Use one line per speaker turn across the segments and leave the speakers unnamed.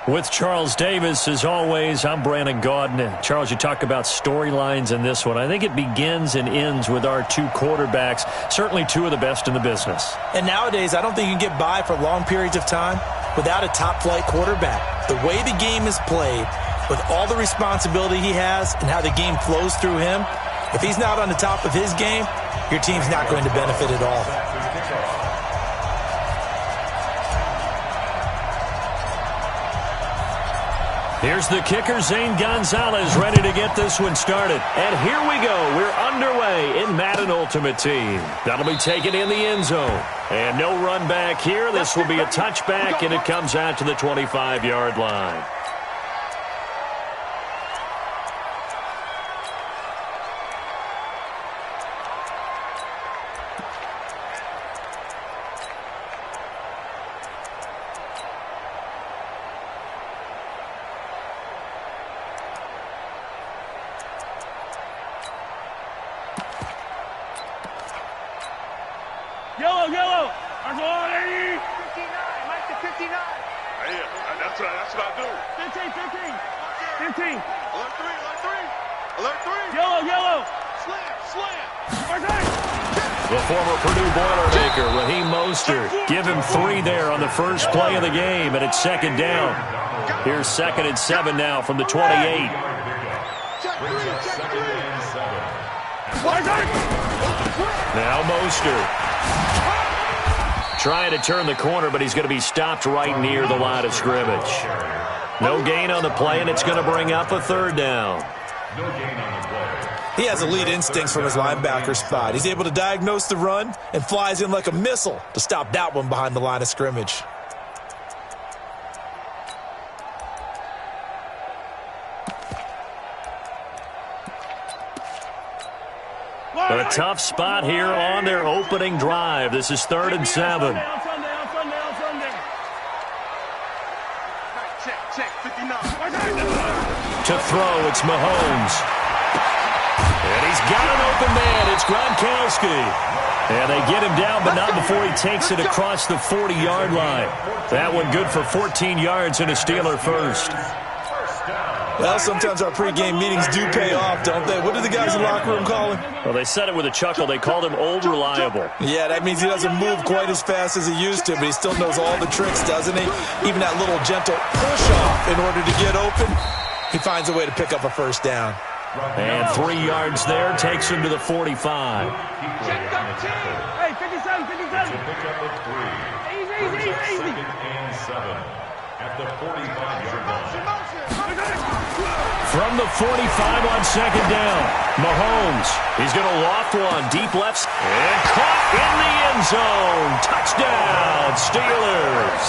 With Charles Davis, as always, I'm Brandon Gaudin. Charles, you talk about storylines in this one. I think it begins and ends with our two quarterbacks, certainly two of the best in the business.
And nowadays, I don't think you can get by for long periods of time without a top-flight quarterback. The way the game is played, with all the responsibility he has and how the game flows through him, if he's not on the top of his game, your team's not going to benefit at all.
Here's the kicker, Zane Gonzalez, ready to get this one started. And here we go. We're underway in Madden Ultimate Team. That'll be taken in the end zone. And no run back here. This will be a touchback, and it comes out to the 25-yard line.
Yellow. I'm going 59. Mike to 59. Yeah, that's what I do. 15. Alert 3. Yellow. Slam.
The former Purdue Boilermaker, Raheem Mostert. Give him 3 there on the first play of the game, and it's second down. Here's 2nd and 7 now from the 28. Now Mostert. Trying to turn the corner, but he's going to be stopped right near the line of scrimmage. No gain on the play, and it's going to bring up a 3rd down.
He has elite instincts from his linebacker spot. He's able to diagnose the run and flies in like a missile to stop that one behind the line of scrimmage.
A tough spot here on their opening drive. This is 3rd and 7. To throw, it's Mahomes. And he's got an open man. It's Gronkowski. And they get him down, but not before he takes it across the 40-yard line. That one good for 14 yards and a Steeler first.
Well, sometimes our pregame meetings do pay off, don't they? What do the guys in the locker room call him?
Well, they said it with a chuckle. They called him Old Reliable.
Yeah, that means he doesn't move quite as fast as he used to, but he still knows all the tricks, doesn't he? Even that little gentle push-off in order to get open, he finds a way to pick up a first down.
And 3 yards there takes him to the 45.
Hey, 57. Easy.
2nd and 7 at the 45-yard line.
From the 45 on 2nd down, Mahomes. He's going to loft one deep left and caught in the end zone. Touchdown, Steelers.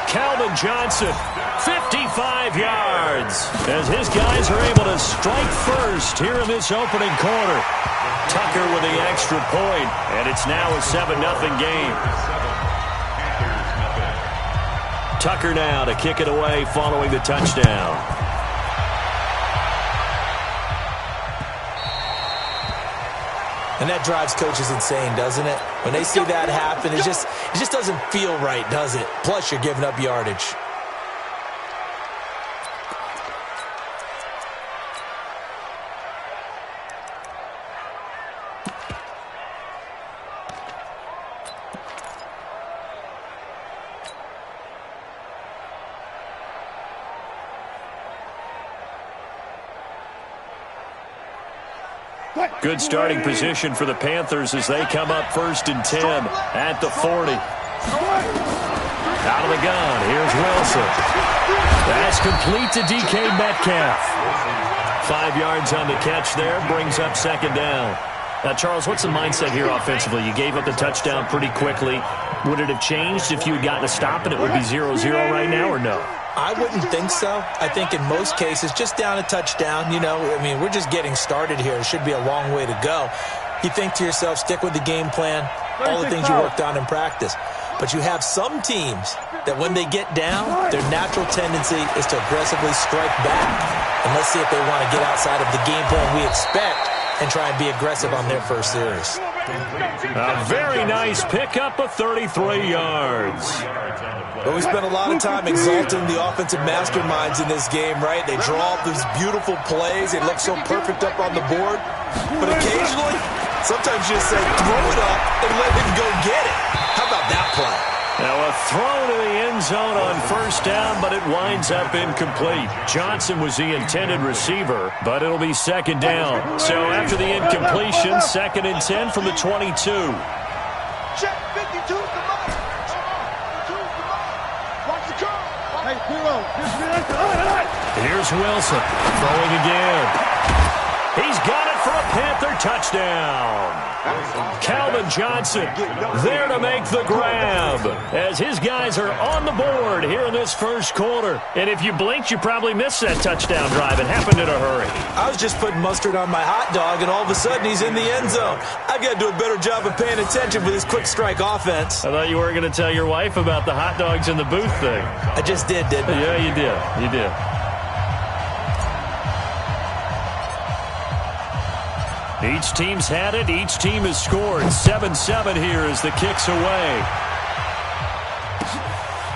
Calvin Johnson, 55 yards, as his guys are able to strike first here in this opening quarter. Tucker with the extra point, and it's now a 7-0 game. Tucker now to kick it away following the touchdown.
And that drives coaches insane, doesn't it? When they see that happen, it just doesn't feel right, does it? Plus, you're giving up yardage.
Good starting position for the Panthers as they come up 1st and 10 at the 40. Out of the gun, here's Wilson. That's complete to DK Metcalf. 5 yards on the catch there, brings up 2nd down. Now, Charles, what's the mindset here offensively? You gave up the touchdown pretty quickly. Would it have changed if you had gotten a stop and it would be 0-0 right now, or no?
I wouldn't think so. I think in most cases, just down a touchdown, we're just getting started here. It should be a long way to go. You think to yourself, stick with the game plan, all the things you worked on in practice. But you have some teams that when they get down, their natural tendency is to aggressively strike back. And let's see if they want to get outside of the game plan we expect and try and be aggressive on their first series.
A very nice pickup of 33 yards.
But we spent a lot of time exalting the offensive masterminds in this game, right? They draw up these beautiful plays. They look so perfect up on the board. But occasionally, sometimes you just say, throw it up and let him go get it. How about that play?
Now a throw to the end zone on first down, but it winds up incomplete. Johnson was the intended receiver, but it'll be second down. So after the incompletion, 2nd and 10 from the 22.
Check 52, come on. Watch the curl. Hey,
Here's Wilson throwing again. He's got it for a Panther touchdown. Calvin Johnson there to make the grab as his guys are on the board here in this first quarter. And if you blinked, you probably missed that touchdown drive. It happened in a hurry.
I was just putting mustard on my hot dog, and all of a sudden he's in the end zone. I've got to do a better job of paying attention with this quick strike offense.
I thought you weren't going to tell your wife about the hot dogs in the booth thing.
I just did, didn't I?
Yeah, you did. You did. Each team's had it. Each team has scored. 7-7 here as the kick's away.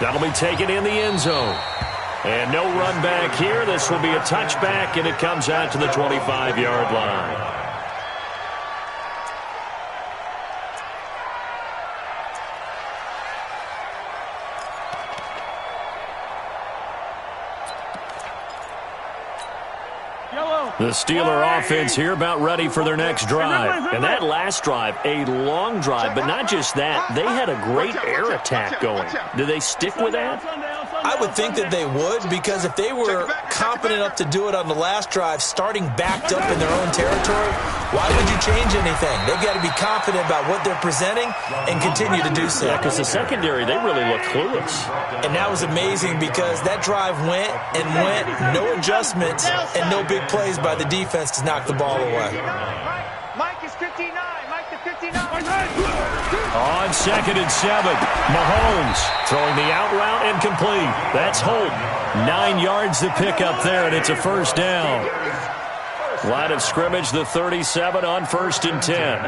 That'll be taken in the end zone. And no run back here. This will be a touchback, and it comes out to the 25-yard line. The Steeler offense here about ready for their next drive. And that last drive, a long drive, but not just that. They had a great air attack going. Do they stick with that?
I would think that they would, because if they were confident enough to do it on the last drive, starting backed up in their own territory, why would you change anything? They've got to be confident about what they're presenting and continue to do so.
Yeah, because the secondary, they really look clueless.
And that was amazing because that drive went and went, no adjustments and no big plays by the defense to knock the ball away.
Mike is 59. Mike to 59.
On 2nd and 7, Mahomes throwing the out route incomplete. That's Holt. 9 yards to pick up there, and it's a first down. Line of scrimmage, the 37 on 1st and 10.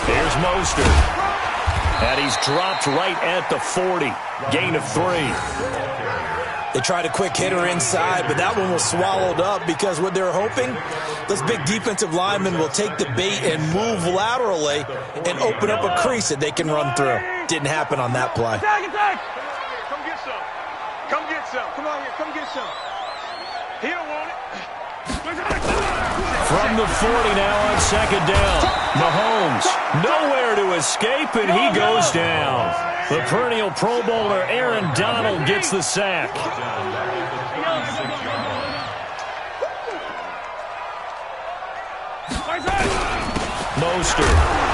Here's Mostert. And he's dropped right at the 40. Gain of 3.
They tried a quick hitter inside, but that one was swallowed up because what they're hoping, those big defensive linemen will take the bait and move laterally and open up a crease that they can run through. Didn't happen on that play.
Attack, attack. Come get some. Come get some. Come on here. Come get some. He don't want it.
From the 40 now on 2nd down. Mahomes nowhere to escape, and he goes down. The perennial Pro Bowler Aaron Donald gets the sack. Mostert.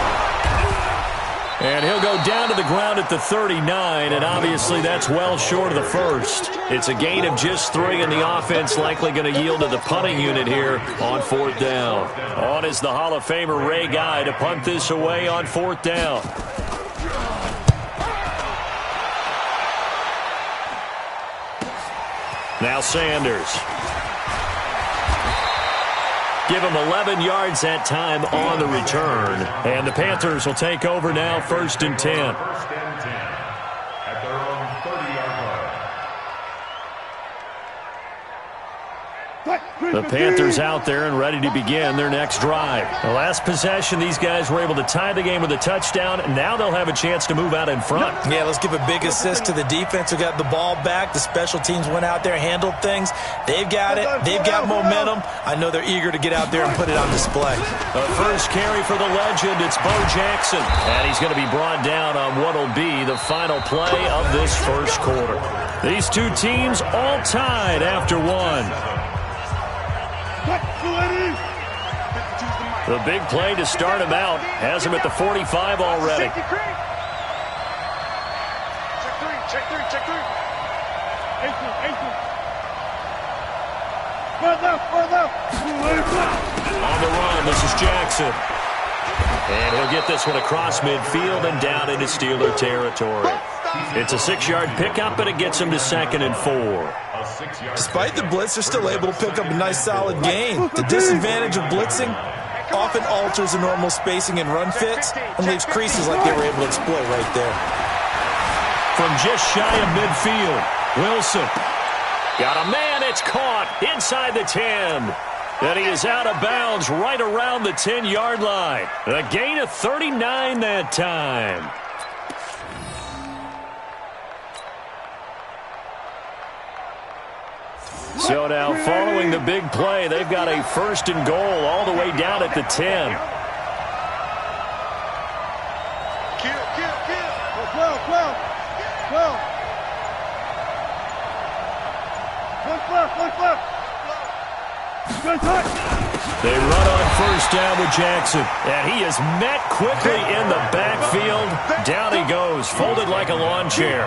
And he'll go down to the ground at the 39, and obviously that's well short of the first. It's a gain of just 3, and the offense likely going to yield to the punting unit here on 4th down. On is the Hall of Famer Ray Guy to punt this away on 4th down. Now Sanders. Give him 11 yards that time on the return. And the Panthers will take over now, 1st and 10.
At their own 30-yard line.
The Panthers out there and ready to begin their next drive. The last possession, these guys were able to tie the game with a touchdown. Now they'll have a chance to move out in front.
Yeah, let's give a big assist to the defense who got the ball back. The special teams went out there, handled things. They've got it. They've got momentum. I know they're eager to get out there and put it on display.
The first carry for the legend, it's Bo Jackson. And he's going to be brought down on what will be the final play of this first quarter. These two teams all tied after 1. The big play to start him out has him at the 45 already.
Check 3. Check 3. Check 3.
On the run, this is Jackson. And he'll get this one across midfield and down into Steeler territory. It's a 6-yard pickup, but it gets him to 2nd and 4.
Despite the blitz, they're still able to pick up a nice solid gain. The disadvantage of blitzing often alters the normal spacing and run fits and leaves creases like they were able to exploit right there.
From just shy of midfield, Wilson. Got a man, it's caught inside the 10. And he is out of bounds right around the 10-yard line. A gain of 39 that time. So now following the big play, they've got a first and goal all the way down at the 10.
Kill. 12. 1 Good touch.
They run on first down with Jackson. And he is met quickly in the backfield. Down he goes, folded like a lawn chair.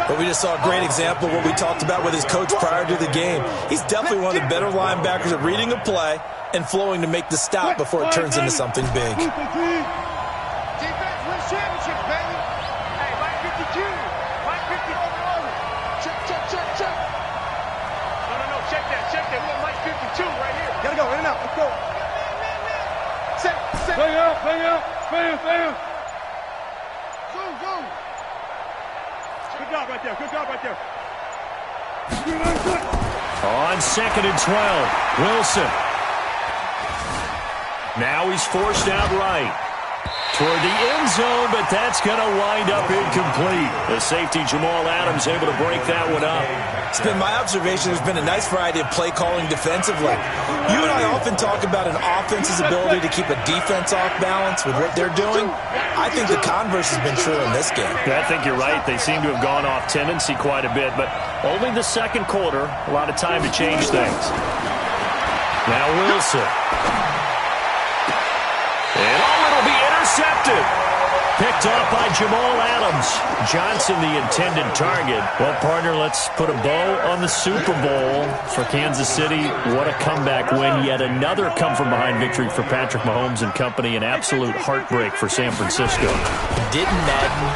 But we just saw a great example of what we talked about with his coach prior to the game. He's definitely one of the better linebackers at reading a play and flowing to make the stop before it turns into something big.
Defense wins championships, baby. Hey, Mike 52. Mike 50 over. Check. No. Check that. We got Mike 52 right here. Gotta go. In and out. Let's go. Set. Bang out. Bam. Zoom. Good job right there.
On 2nd and 12, Wilson. Now he's forced out right toward the end zone, but that's going to wind up incomplete. The safety, Jamal Adams, able to break that one up.
It's been my observation there's been a nice variety of play calling defensively. You and I often talk about an offense's ability to keep a defense off balance with what they're doing. I think the converse has been true in this game.
I think you're right. They seem to have gone off tendency quite a bit, but only the second quarter, a lot of time to change things. Now Wilson. And it'll be intercepted. Picked off by Jamal Adams. Johnson, the intended target. Well, partner, let's put a bow on the Super Bowl for Kansas City. What a comeback win. Yet another come-from-behind victory for Patrick Mahomes and company. An absolute heartbreak for San Francisco.
Didn't Madden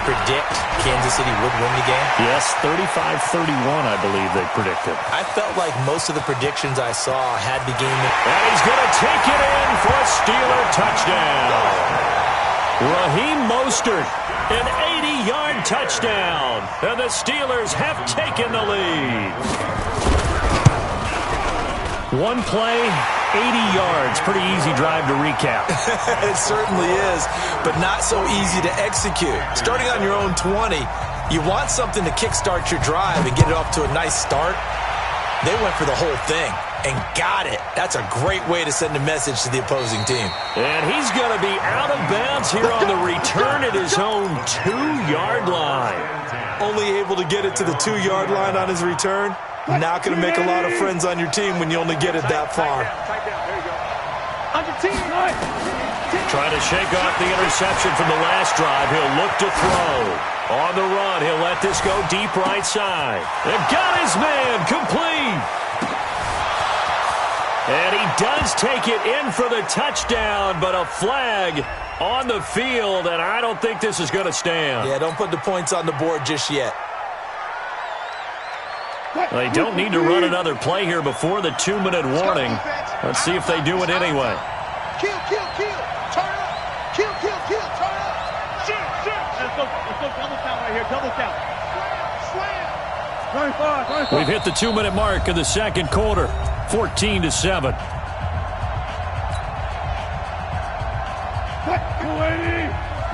predict Kansas City would win the game?
Yes, 35-31, I believe they predicted.
I felt like most of the predictions I saw had the game.
And he's going to take it in for a Steeler touchdown. Raheem Mostert, an 80-yard touchdown. And the Steelers have taken the lead. One play, 80 yards. Pretty easy drive to recap.
It certainly is, but not so easy to execute. Starting on your own 20, you want something to kickstart your drive and get it off to a nice start. They went for the whole thing and got it. That's a great way to send a message to the opposing team.
And he's going to be out of bounds here on the return at his own 2-yard line.
Only able to get it to the 2-yard line on his return. Not going to make a lot of friends on your team when you only get it that far.
Trying to shake off the interception from the last drive. He'll look to throw. On the run, he'll let this go deep right side. And got his man complete. And he does take it in for the touchdown, but a flag on the field, and I don't think this is going to stand.
Yeah, don't put the points on the board just yet.
They don't need to run another play here before the 2-minute warning. Let's see if they do it anyway.
Kill. Turn up. Kill. Turn up. Shoot. Let's go double count right here. Double count. Slam.
We've hit the 2-minute mark of the second quarter. 14-7.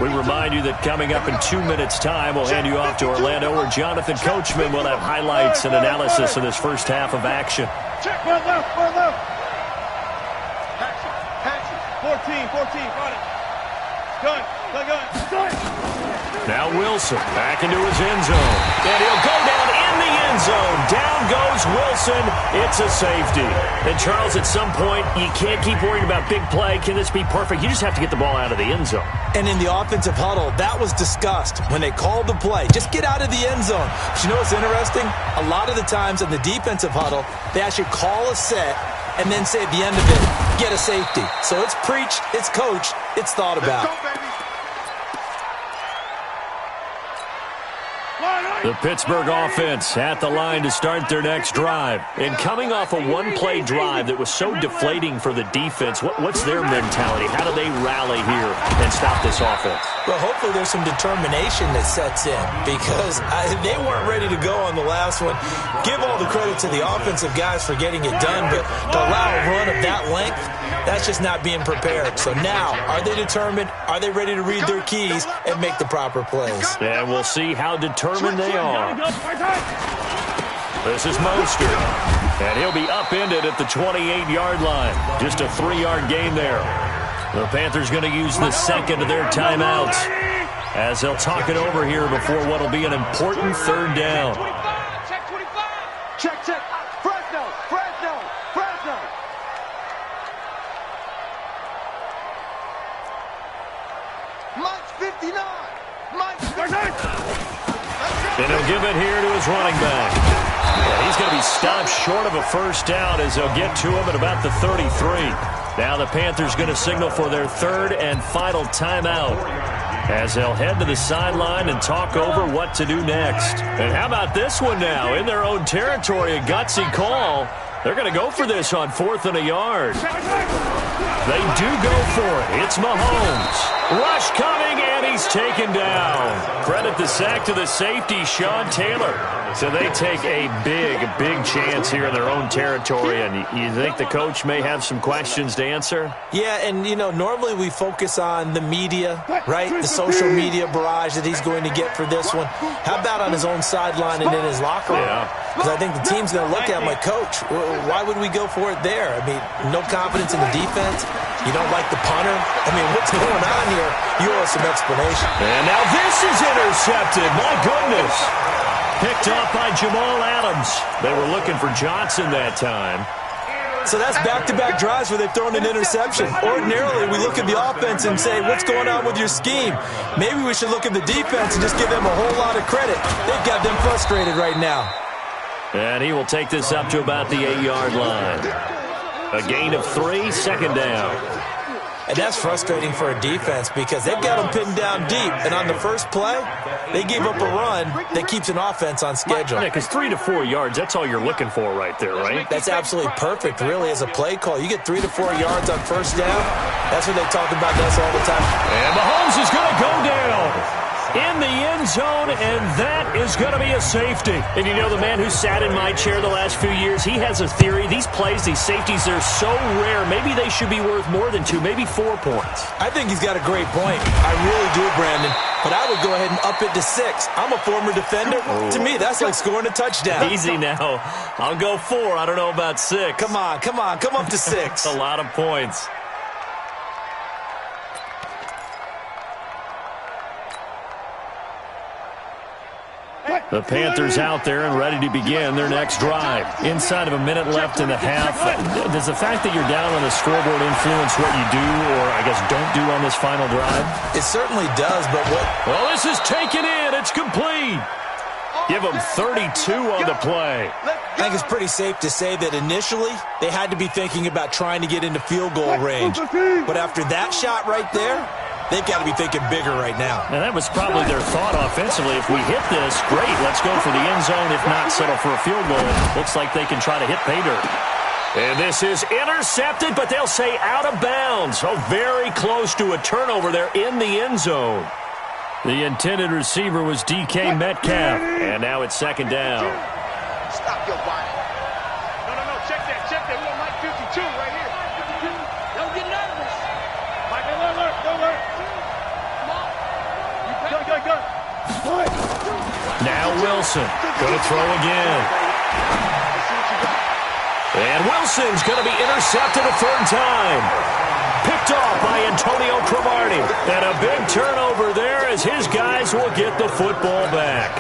We remind you that coming up in 2 minutes' time, we'll hand you off to Orlando, where Jonathan Coachman will have highlights and analysis of this first half of action.
Check. One left. Action. 14. Got it. Gun.
Now Wilson back into his end zone. And he'll go down in the end zone. Down goes Wilson. It's a safety. And Charles, at some point, you can't keep worrying about big play. Can this be perfect? You just have to get the ball out of the end zone.
And in the offensive huddle, that was discussed when they called the play. Just get out of the end zone. But you know what's interesting? A lot of the times in the defensive huddle, they actually call a set and then say at the end of it, get a safety. So it's preached, it's coached, it's thought about.
Let's go, baby.
The Pittsburgh offense at the line to start their next drive. And coming off a one-play drive that was so deflating for the defense, what's their mentality? How do they rally here and stop this offense?
Well, hopefully there's some determination that sets in because they weren't ready to go on the last one. Give all the credit to the offensive guys for getting it done, but to allow a run of that length, that's just not being prepared. So now, are they determined? Are they ready to read their keys and make the proper plays?
And we'll see how determined they are. This is Mostert. And he'll be upended at the 28-yard line. Just a 3-yard gain there. The Panthers going to use the second of their timeouts as they'll talk it over here before what will be an important third down.
Check 25. Check. Fresno. Mike's 59. Mike's 59.
And he'll give it here to his running back. Yeah, he's going to be stopped short of a first down as they'll get to him at about the 33. Now the Panthers going to signal for their third and final timeout as they'll head to the sideline and talk over what to do next. And how about this one now? In their own territory, a gutsy call. They're going to go for this on 4th and a yard. They do go for it. It's Mahomes. Rush coming, and he's taken down. Credit the sack to the safety, Sean Taylor. So they take a big chance here in their own territory, and you think the coach may have some questions to answer?
Yeah, and, normally we focus on the media, right? The social media barrage that he's going to get for this one. How about on his own sideline and in his locker room? Because I think the team's going to look at him like, Coach, why would we go for it there? I mean, no confidence in the defense. You don't like the punter? I mean, what's going on here? You owe us some explanation.
And now this is intercepted. My goodness. Picked off by Jamal Adams. They were looking for Johnson that time.
So that's back-to-back drives where they've thrown an interception. Ordinarily, we look at the offense and say, what's going on with your scheme? Maybe we should look at the defense and just give them a whole lot of credit. They've got them frustrated right now.
And he will take this up to about the 8-yard line. A gain of 3, second down.
And that's frustrating for a defense because they've got them pinned down deep. And on the first play, they gave up a run that keeps an offense on schedule.
Yeah, because 3 to 4 yards, that's all you're looking for right there, right?
That's absolutely perfect, really, as a play call. You get 3 to 4 yards on first down. That's what they talk about us all the time.
And Mahomes is going to go down in the end zone, and that is going to be a safety. And the man who sat in my chair the last few years, he has a theory. These plays, these safeties, they're so rare. Maybe they should be worth more than 2, maybe 4 points.
I think he's got a great point. I really do, Brandon. But I would go ahead and up it to 6. I'm a former defender. To me, that's like scoring a touchdown.
Easy now. I'll go 4. I don't know about 6.
Come on. Come up to 6.
That's a lot of points. The Panthers out there and ready to begin their next drive. Inside of a minute left in the half. Does the fact that you're down on the scoreboard influence what you do or, I guess, don't do on this final drive?
It certainly does, but what...
Well, this is taken in. It's complete. Give them 32 on the play.
I think it's pretty safe to say that initially they had to be thinking about trying to get into field goal range. But after that shot right there, they've got to be thinking bigger right now.
And that was probably their thought offensively. If we hit this, great, let's go for the end zone. If not, settle for a field goal. Looks like they can try to hit pay dirt. And this is intercepted, but they'll say out of bounds. So very close to a turnover there in the end zone. The intended receiver was DK Metcalf. And now it's second down.
Stop your body. No. Check that. We got Mike 52 right here. Don't get nervous. Mike, alert. Go.
Now Wilson. Going to throw again. And Wilson's going to be intercepted a third time. Picked off by Antonio Cromartie. And a big turnover there as his guys will get the football back.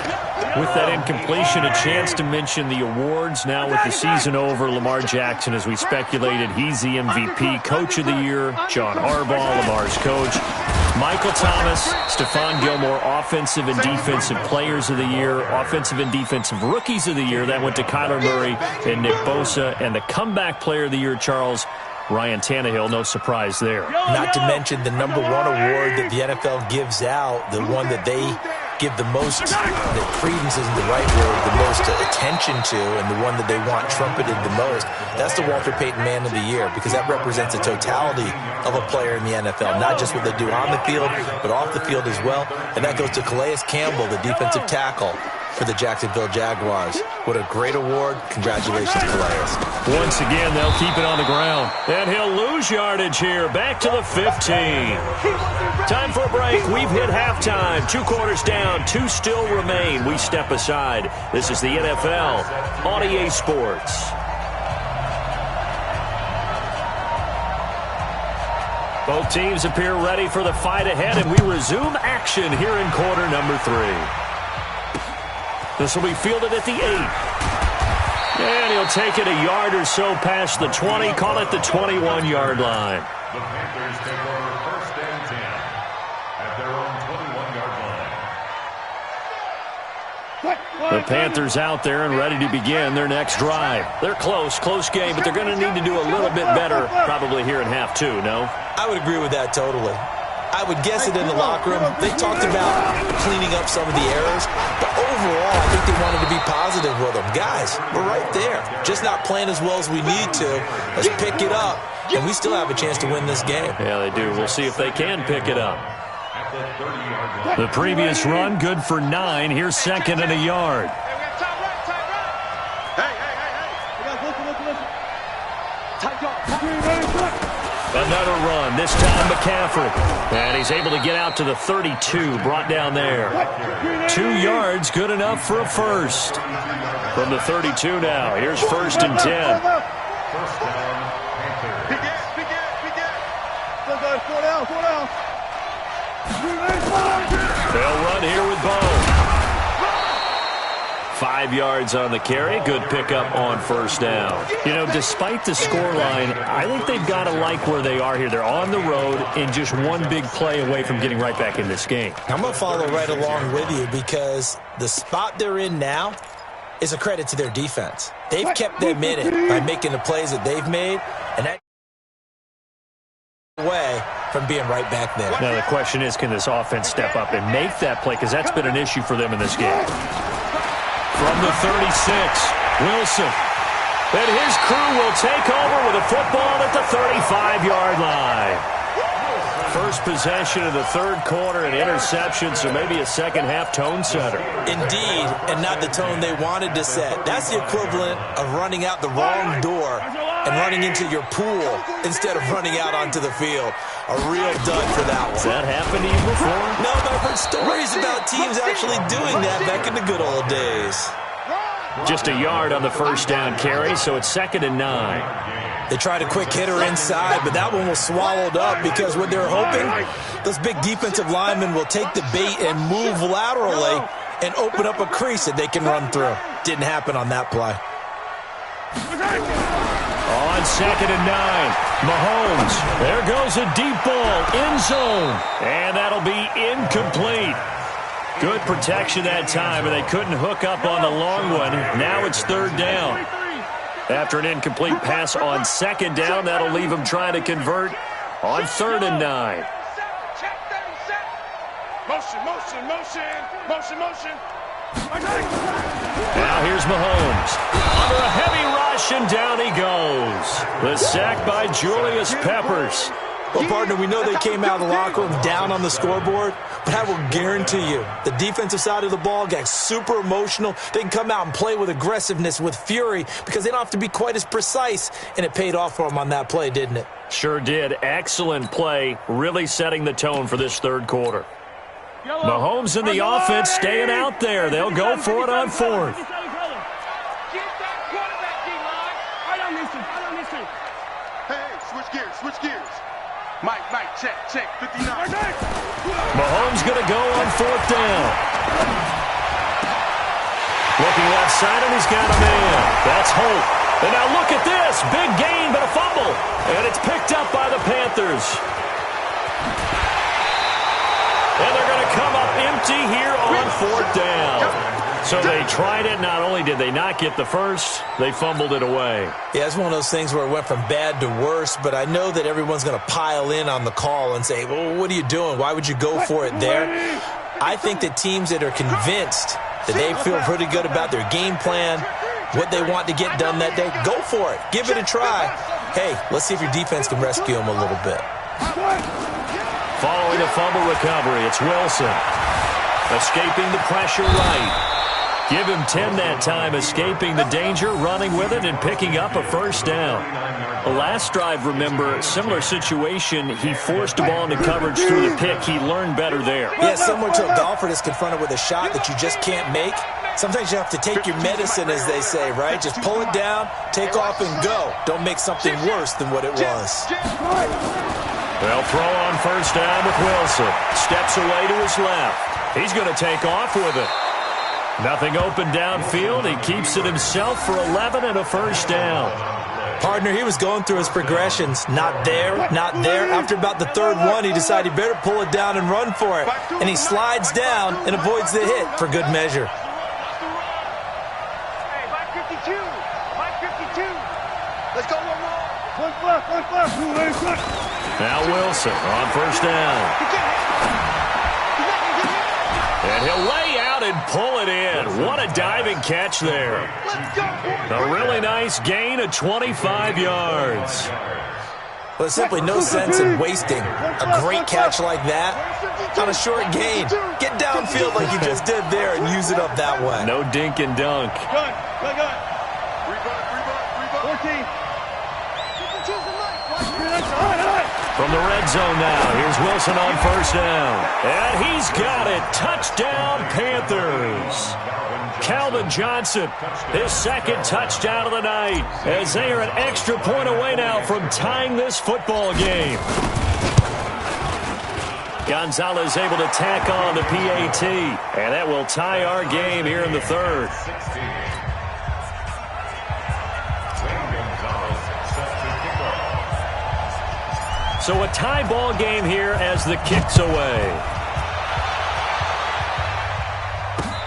With that incompletion, a chance to mention the awards. Now with the season over, Lamar Jackson, as we speculated, he's the MVP. Coach of the Year, John Harbaugh, Lamar's coach. Michael Thomas, Stephon Gilmore, Offensive and Defensive Players of the Year, Offensive and Defensive Rookies of the Year. That went to Kyler Murray and Nick Bosa. And the Comeback Player of the Year, Charles, Ryan Tannehill, no surprise there.
Not to mention the #1 award that the NFL gives out, the one that they give the most, the credence isn't the right word, the most attention to, and the one that they want trumpeted the most, that's the Walter Payton Man of the Year, because that represents the totality of a player in the NFL, not just what they do on the field, but off the field as well. And that goes to Calais Campbell, the defensive tackle for the Jacksonville Jaguars. What a great award. Congratulations, Calais.
Once again, they'll keep it on the ground. And he'll lose yardage here. Back to the 15. Time for a break. We've hit halftime. 2 quarters down. 2 still remain. We step aside. This is the NFL on EA Sports. Both teams appear ready for the fight ahead, and we resume action here in quarter number 3. This will be fielded at the 8. And he'll take it a yard or so past the 20. Call it the 21-yard line.
The Panthers take over 1st and 10 at their own 21-yard line.
The Panthers out there and ready to begin their next drive. They're close game, but they're going to need to do a little bit better probably here in half 2, no?
I would agree with that totally. I would guess it in the locker room. They talked about cleaning up some of the errors, but overall, I think they wanted to be positive with them. Guys, we're right there. Just not playing as well as we need to. Let's pick it up, and we still have a chance to win this game.
Yeah, they do. We'll see if they can pick it up. The previous run, good for 9. Here's 2nd and a yard. Another run, this time McCaffrey. And he's able to get out to the 32, brought down there. 2 yards, good enough for a first. From the 32 now, here's 1st and 10.
First down, Panthers.
They'll run here with Bone. 5 yards on the carry. Good pickup on 1st down. You know, despite the scoreline, I think they've got to like where they are here. They're on the road and just one big play away from getting right back in this game.
I'm going to follow right along with you because the spot they're in now is a credit to their defense. They've kept them in it by making the plays that they've made, and that away from being right back there.
Now the question is, can this offense step up and make that play? Because that's been an issue for them in this game. From the 36, Wilson. And his crew will take over with a football at the 35-yard line. First possession of the 3rd quarter, an interception, so maybe a second-half tone setter.
Indeed, and not the tone they wanted to set. That's the equivalent of running out the wrong door and running into your pool instead of running out onto the field. A real dud for that one.
Has that happened to you before?
No, but I've heard stories about teams actually doing that back in the good old days.
Just a yard on the 1st down carry, so it's 2nd and 9.
They tried a quick hitter inside, but that one was swallowed up because what they're hoping, those big defensive linemen will take the bait and move laterally and open up a crease that they can run through. Didn't happen on that play.
On 2nd and 9, Mahomes. There goes a deep ball, end zone, and that'll be incomplete. Good protection that time, and they couldn't hook up on the long one. Now it's 3rd down. After an incomplete pass on 2nd down, that'll leave them trying to convert on 3rd and 9.
Motion.
Now here's Mahomes. Under a heavy rush, and down he goes. The sack by Julius Peppers.
Well, partner, we know they came out of the locker room down on the scoreboard, but I will guarantee you the defensive side of the ball got super emotional. They can come out and play with aggressiveness, with fury, because they don't have to be quite as precise, and it paid off for them on that play, didn't it?
Sure did. Excellent play, really setting the tone for this 3rd quarter. Mahomes and the offense staying out there. They'll go for it on 4th.
Switch gears. Mike, check, 59.
Mahomes going to go on 4th down. Looking left side, and he's got a man. That's Holt. And now look at this. Big gain, but a fumble. And it's picked up by the Panthers. And they're going to come up empty here on 4th down. So they tried it. Not only did they not get the first, they fumbled it away.
Yeah, it's one of those things where it went from bad to worse, but I know that everyone's going to pile in on the call and say, well, what are you doing? Why would you go for it there? I think that teams that are convinced that they feel pretty good about their game plan, what they want to get done that day, go for it. Give it a try. Hey, let's see if your defense can rescue them a little bit.
Following a fumble recovery, it's Wilson. Escaping the pressure right. Give him 10 that time, escaping the danger, running with it, and picking up a first down. The last drive, remember, similar situation. He forced the ball into coverage through the pick. He learned better there.
Yeah, similar to a golfer that's confronted with a shot that you just can't make. Sometimes you have to take your medicine, as they say, right? Just pull it down, take off, and go. Don't make something worse than what it was.
They'll throw on first down with Wilson. Steps away to his left. He's going to take off with it. Nothing open downfield. He keeps it himself for 11 and a first down.
Partner, he was going through his progressions. Not there, not there. After about the third one, he decided he better pull it down and run for it. And he slides down and avoids the hit for good measure.
Hey, 552. 552. Let's go, one more.
Now Wilson on first down. And he'll lay out and pull it in. What a diving catch there. A really nice gain of 25 yards.
Well, there's simply no sense in wasting a great catch like that on a short gain. Get downfield like you just did there and use it up that way.
No dink and dunk.
Good. 14.
From the red zone now, here's Wilson on first down. And he's got it. Touchdown, Panthers. Calvin Johnson, his second touchdown of the night, as they are an extra point away now from tying this football game. Gonzalez able to tack on the PAT, and that will tie our game here in the third. So a tie ball game here as the kick's away.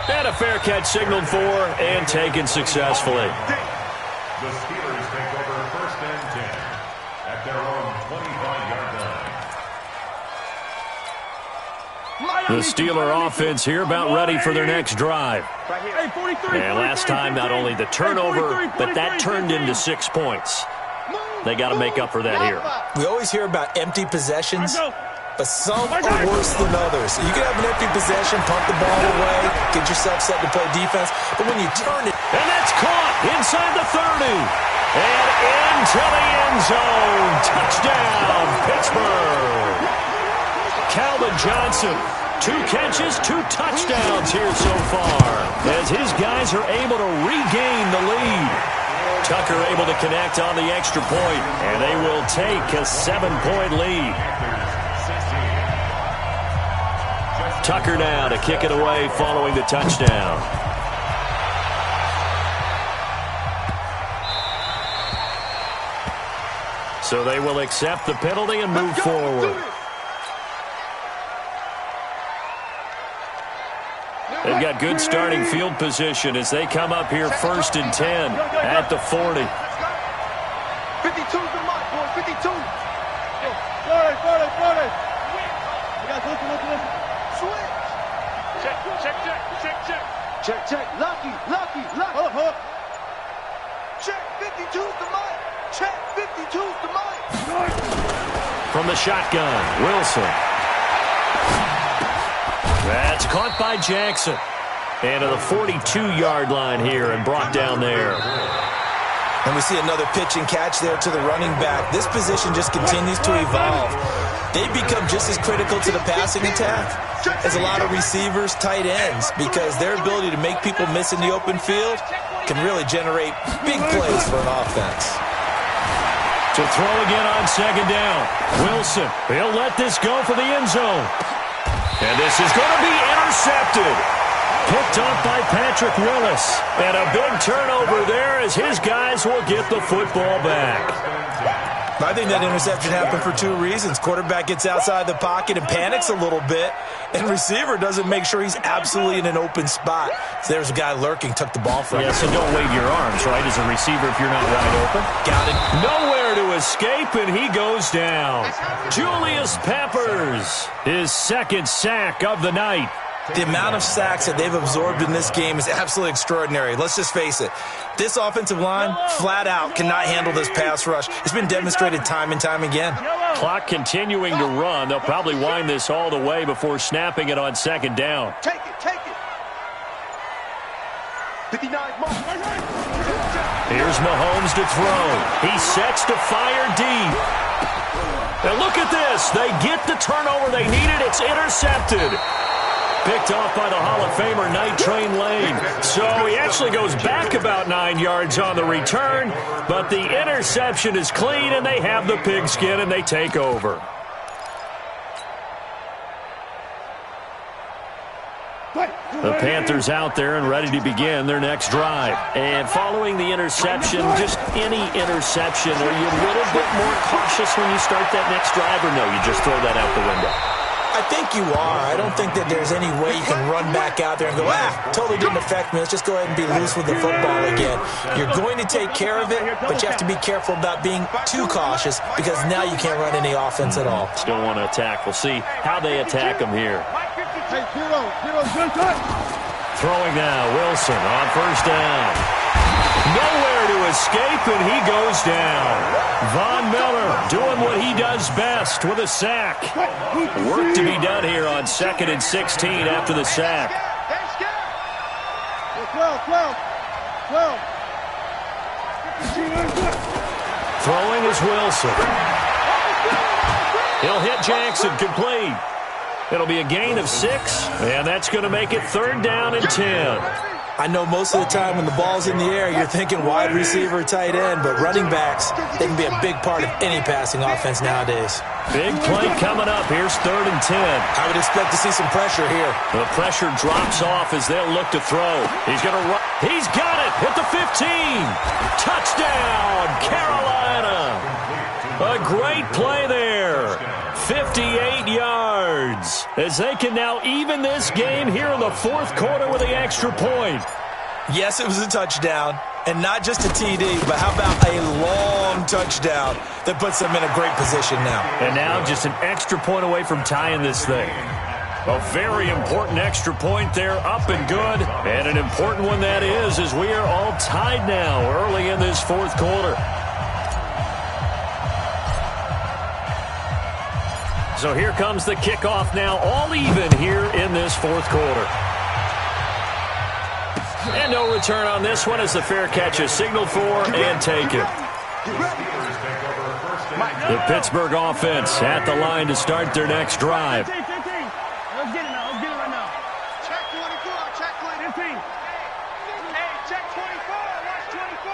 And a fair catch signaled for and taken successfully.
The Steelers take over first and 10 at their own 25-yard line.
The Steeler offense here about ready for their next drive. And last time, not only the turnover, but that turned into 6 points. They got to make up for that here.
We always hear about empty possessions, but some are worse than others. You can have an empty possession, pump the ball away, get yourself set to play defense, but when you turn it...
And that's caught inside the 30. And into the end zone. Touchdown, Pittsburgh. Calvin Johnson, 2 catches, 2 touchdowns here so far, as his guys are able to regain the lead. Tucker able to connect on the extra point, and they will take a 7-point lead. Tucker now to kick it away following the touchdown. So they will accept the penalty and move forward. They've got good starting field position as they come up here first and 10 at the 40.
52's the mark, boys. 52. Switch. Check. Lucky. Check. 52's the mark. Check. 52's the mark.
From the shotgun, Wilson. That's caught by Jackson. And to the 42-yard line here and brought down there.
And we see another pitch and catch there to the running back. This position just continues to evolve. They become just as critical to the passing attack as a lot of receivers, tight ends, because their ability to make people miss in the open field can really generate big plays for an offense.
To throw again on second down. Wilson, he'll let this go for the end zone. And this is going to be intercepted. Picked off by Patrick Willis. And a big turnover there as his guys will get the football back.
I think that interception happened for 2 reasons. Quarterback gets outside the pocket and panics a little bit, and receiver doesn't make sure he's absolutely in an open spot. So there's a guy lurking, took the ball from him.
Yeah, so don't wave your arms, right, as a receiver if you're not wide open.
Got it.
Nowhere to escape, and he goes down. Julius Peppers, his second sack of the night.
The amount of sacks that they've absorbed in this game is absolutely extraordinary. Let's just face it. This offensive line, flat out, cannot handle this pass rush. It's been demonstrated time and time again.
Clock continuing to run. They'll probably wind this all the way before snapping it on second down.
Take it, take it. 59 mark.
Here's Mahomes to throw. He sets to fire deep. And look at this. They get the turnover they needed. It's intercepted. Picked off by the Hall of Famer Night Train Lane. So he actually goes back about 9 yards on the return, but the interception is clean, and they have the pigskin, and they take over. The Panthers out there and ready to begin their next drive. And following the interception, just any interception, are you a little bit more cautious when you start that next drive, or no, you just throw that out the window?
I think you are. I don't think that there's any way you can run back out there and go, totally didn't affect me. Let's just go ahead and be loose with the football again. You're going to take care of it, but you have to be careful about being too cautious because now you can't run any offense at all.
Still want to attack. We'll see how they attack them here. Throwing now, Wilson on first down. Nowhere to escape, and he goes down. Von Miller doing what he does best with a sack. Work to be done here on 2nd and 16 after the sack.
12.
Throwing is Wilson. He'll hit Jackson complete. It'll be a gain of 6, and that's going to make it 3rd down and 10.
I know most of the time when the ball's in the air, you're thinking wide receiver, tight end, but running backs, they can be a big part of any passing offense nowadays.
Big play coming up. Here's 3rd and 10.
I would expect to see some pressure here.
The pressure drops off as they'll look to throw. He's going to run. He's got it at the 15. Touchdown, Carolina. A great play there. 58 yards as they can now even this game here in the 4th quarter with the extra point.
Yes, it was a touchdown, and not just a TD, but how about a long touchdown that puts them in a great position now.
And now just an extra point away from tying this thing. A very important extra point there, up and good, and an important one that is, as we are all tied now early in this 4th quarter. So here comes the kickoff now, all even here in this 4th quarter. And no return on this one as the fair catch is signaled for and taken. The Pittsburgh offense at the line to start their next drive.
Let's get it now. Let's get it right now. Check 24. Check 15. Hey, check 24. Watch 24.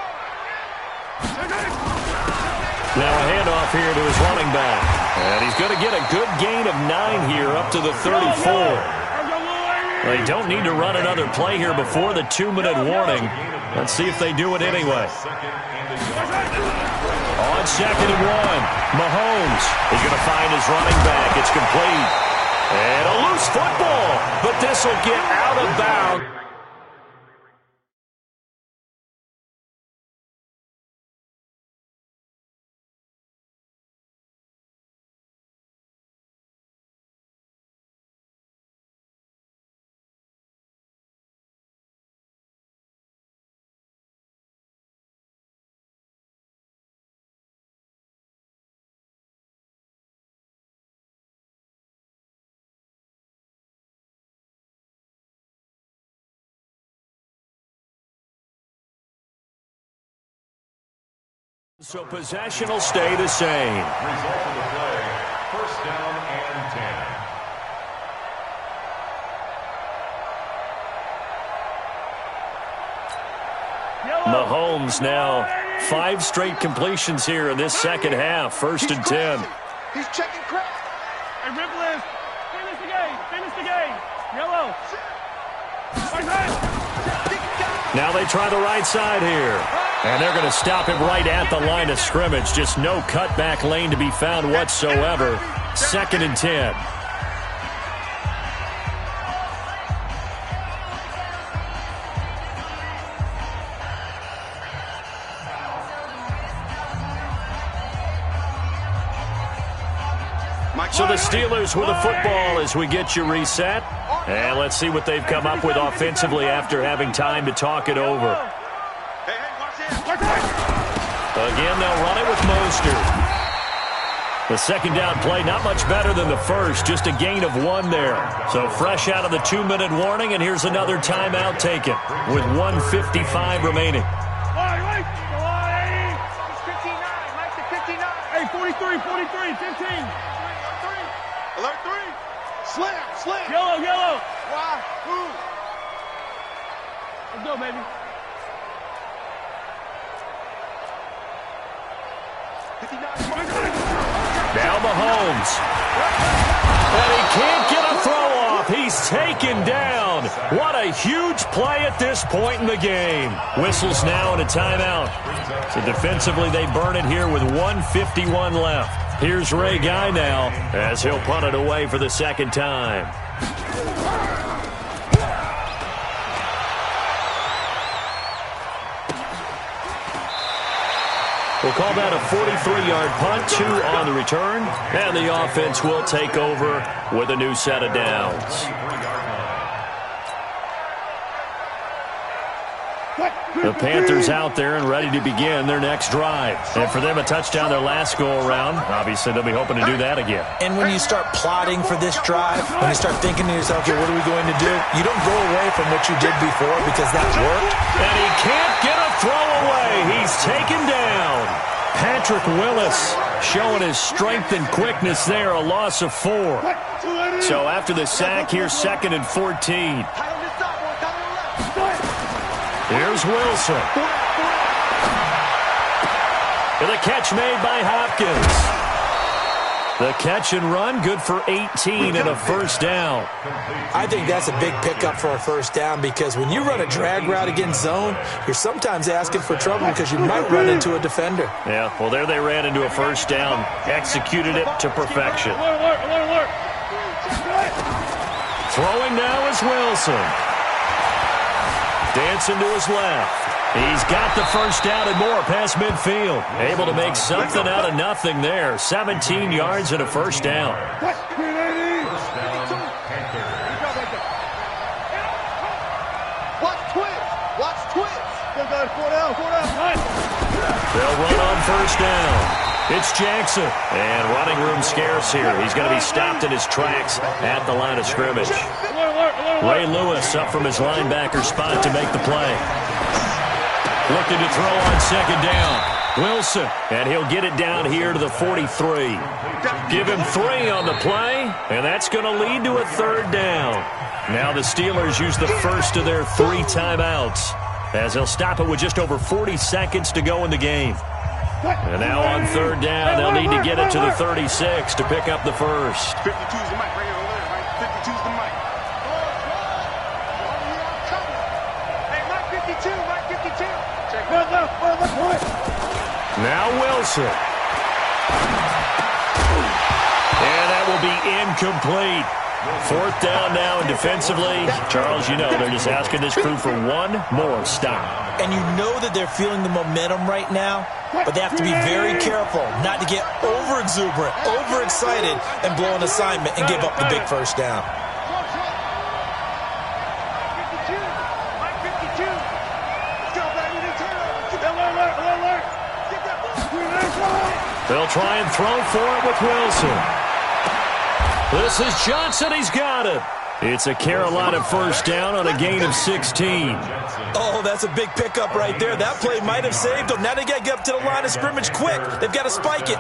Now a handoff here to his running back. And he's going to get a good gain of 9 here up to the 34. They don't need to run another play here before the 2-minute warning. Let's see if they do it anyway. On 2nd and 1, Mahomes is going to find his running back. It's complete. And a loose football, but this will get out of bounds. So possession will stay the same.
Result of the play, 1st down and 10.
Mahomes now 5 straight completions here in this 2nd half. 1st and 10.
He's checking crack. Hey, Ripple, finish the game. Finish the game. Yellow.
Now they try the right side here. And they're going to stop him right at the line of scrimmage. Just no cutback lane to be found whatsoever. 2nd and 10. So the Steelers with the football as we get you reset. And let's see what they've come up with offensively after having time to talk it over. Again, they'll run it with Mostert. The second down play, not much better than the first, just a gain of 1 there. So fresh out of the 2-minute warning, and here's another timeout taken with 1:55 remaining.
Hey, 43, 15. Alert 3. Slam. Yellow. Why? Who? Let's go, baby. 59.
Now Mahomes. And he can't get a throw off. He's taken down. What a huge play at this point in the game. Whistles now and a timeout. So defensively, they burn it here with 1:51 left. Here's Ray Guy now as he'll punt it away for the second time. We'll call that a 43-yard punt, 2 on the return, and the offense will take over with a new set of downs. The Panthers out there and ready to begin their next drive. And for them, a touchdown their last go-around. Obviously, they'll be hoping to do that again.
And when you start plotting for this drive, when you start thinking to yourself, okay, what are we going to do? You don't go away from what you did before because that worked.
And he can't get a throw away. He's taken down. Patrick Willis showing his strength and quickness there, a loss of 4. So after the sack, here's 2nd and 14. Here's Wilson. And the catch made by Hopkins. The catch and run, good for 18 and a first down.
I think that's a big pickup for a first down because when you run a drag route against zone, you're sometimes asking for trouble because you might run into a defender.
Yeah, well, there they ran into a first down. Executed it to perfection. Throwing now is Wilson. Dancing to his left. He's got the first down and more past midfield. Able to make something out of nothing there. 17 yards and a first down.
Watch twist.
They'll run on first down. It's Jackson. And running room scarce here. He's going to be stopped in his tracks at the line of scrimmage. Ray Lewis up from his linebacker spot to make the play. Looking to throw on second down. Wilson, and he'll get it down here to the 43. Give him 3 on the play, and that's going to lead to a third down. Now the Steelers use the first of their 3 timeouts as they'll stop it with just over 40 seconds to go in the game. And now on third down, they'll need to get it to the 36 to pick up the first.
52's the mic right here over there, right? 52's the mic. Hey, mic 52, mic 52. Check left.
Now Wilson. And that will be incomplete. Fourth down now, and defensively, Charles, you know, they're just asking this crew for one more stop.
And you know that they're feeling the momentum right now, but they have to be very careful not to get over-exuberant, over-excited, and blow an assignment and give up the big first down.
They'll try and throw for it with Wilson. This is Johnson. He's got it. It's a Carolina first down on a gain of 16.
Oh, that's a big pickup right there. That play might have saved them. Now they got to get up to the line of scrimmage quick. They've got to spike it.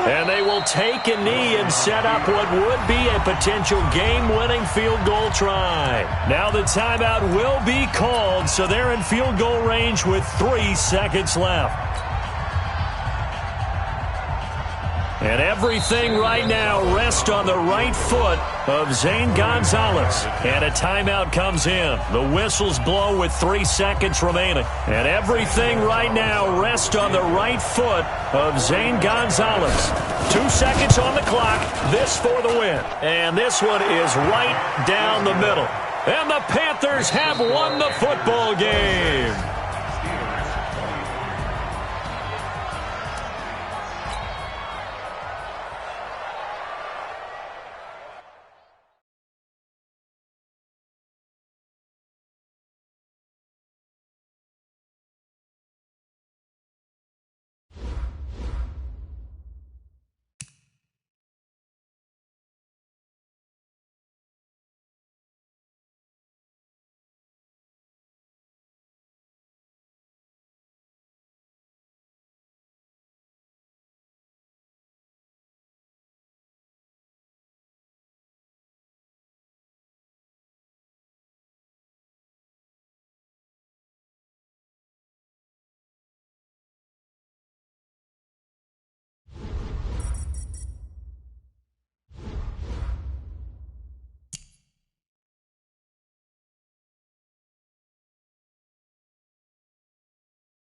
And they will take a knee and set up what would be a potential game-winning field goal try. Now the timeout will be called, so they're in field goal range with 3 seconds left. And everything right now rests on the right foot of Zane Gonzalez. And a timeout comes in. The whistles blow with 3 seconds remaining. And everything right now rests on the right foot of Zane Gonzalez. 2 seconds on the clock. This for the win. And this one is right down the middle. And the Panthers have won the football game.